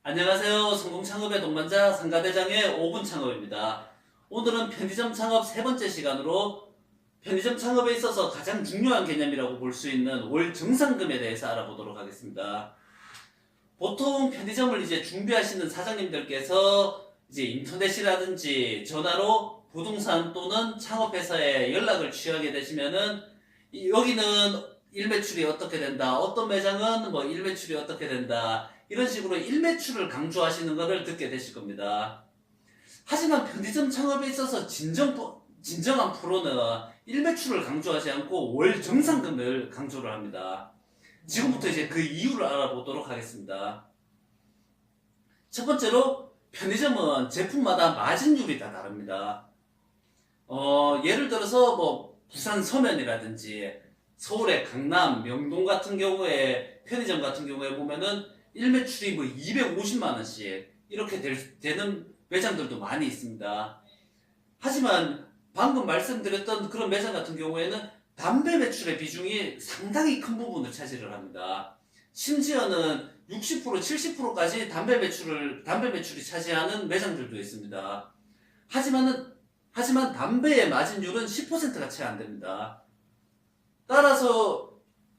안녕하세요. 성공창업의 동반자 상가대장의 5분 창업입니다. 오늘은 편의점 창업 세 번째 시간으로 편의점 창업에 있어서 가장 중요한 개념이라고 볼 수 있는 월 정산금에 대해서 알아보도록 하겠습니다. 보통 편의점을 이제 준비하시는 사장님들께서 이제 인터넷이라든지 전화로 부동산 또는 창업회사에 연락을 취하게 되시면은 여기는 일매출이 어떻게 된다, 어떤 매장은 뭐 일매출이 어떻게 된다, 이런 식으로 일매출을 강조하시는 것을 듣게 되실 겁니다. 하지만 편의점 창업에 있어서 진정한 프로는 일매출을 강조하지 않고 월 정산금을 강조를 합니다. 지금부터 이제 그 이유를 알아보도록 하겠습니다. 첫 번째로 편의점은 제품마다 마진율이 다 다릅니다. 예를 들어서 뭐 부산 서면이라든지 서울의 강남, 명동 같은 경우에 편의점 같은 경우에 보면은 일매출이 뭐 250만 원씩 이렇게 되는 매장들도 많이 있습니다. 하지만 방금 말씀드렸던 그런 매장 같은 경우에는 담배 매출의 비중이 상당히 큰 부분을 차지를 합니다. 심지어는 60%, 70%까지 담배 매출이 차지하는 매장들도 있습니다. 하지만 담배의 마진율은 10%가 채 안 됩니다. 따라서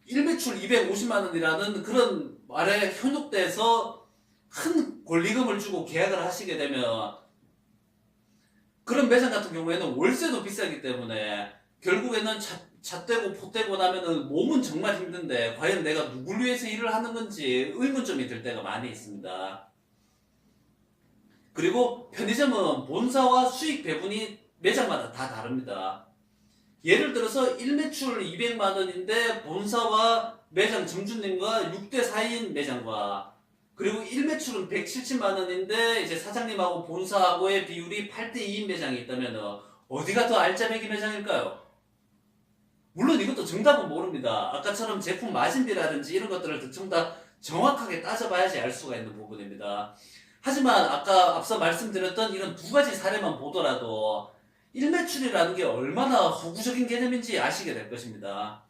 일매출 250만 원이라는 그런 말에 현혹돼서 큰 권리금을 주고 계약을 하시게 되면 그런 매장 같은 경우에는 월세도 비싸기 때문에 결국에는 잣대고 포대고 나면은 몸은 정말 힘든데 과연 내가 누굴 위해서 일을 하는 건지 의문점이 들 때가 많이 있습니다. 그리고 편의점은 본사와 수익 배분이 매장마다 다 다릅니다. 예를 들어서 일매출 200만 원인데 본사와 매장 점주님과 6대 4인 매장과 그리고 일매출은 170만 원인데 이제 사장님하고 본사하고의 비율이 8대 2인 매장이 있다면 어디가 더 알짜배기 매장일까요? 물론 이것도 정답은 모릅니다. 아까처럼 제품 마진비라든지 이런 것들을 전부 정확하게 따져봐야지 알 수가 있는 부분입니다. 하지만 아까 앞서 말씀드렸던 이런 두 가지 사례만 보더라도 일매출이라는 게 얼마나 허구적인 개념인지 아시게 될 것입니다.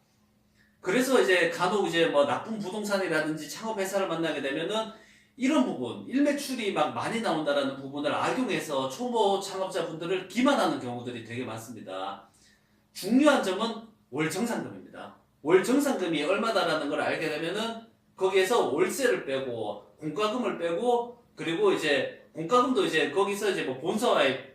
그래서 이제 간혹 이제 뭐 나쁜 부동산이라든지 창업회사를 만나게 되면은 이런 부분, 일매출이 막 많이 나온다라는 부분을 악용해서 초보 창업자분들을 기만하는 경우들이 되게 많습니다. 중요한 점은 월 정산금입니다. 월 정산금이 얼마다라는 걸 알게 되면은 거기에서 월세를 빼고 공과금을 빼고 그리고 이제 공과금도 이제 거기서 이제 뭐 본사와의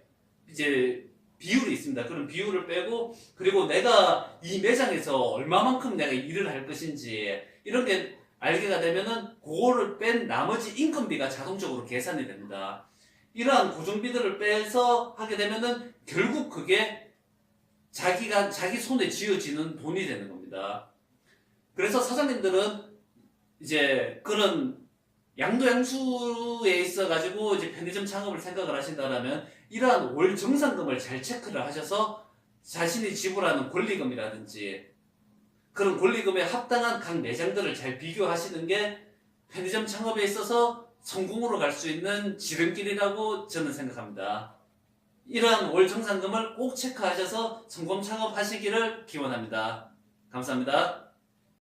이제 비율이 있습니다. 그런 비율을 빼고 그리고 내가 이 매장에서 얼마만큼 내가 일을 할 것인지 이런 게 알게가 되면은 그거를 뺀 나머지 인건비가 자동적으로 계산이 됩니다. 이러한 고정비들을 빼서 하게 되면은 결국 그게 자기 손에 쥐어지는 돈이 되는 겁니다. 그래서 사장님들은 이제 그런 양도양수에 있어가지고 이제 편의점 창업을 생각을 하신다면 이러한 월 정산금을 잘 체크를 하셔서 자신이 지불하는 권리금이라든지 그런 권리금에 합당한 각 매장들을 잘 비교하시는 게 편의점 창업에 있어서 성공으로 갈 수 있는 지름길이라고 저는 생각합니다. 이러한 월 정산금을 꼭 체크하셔서 성공 창업하시기를 기원합니다. 감사합니다.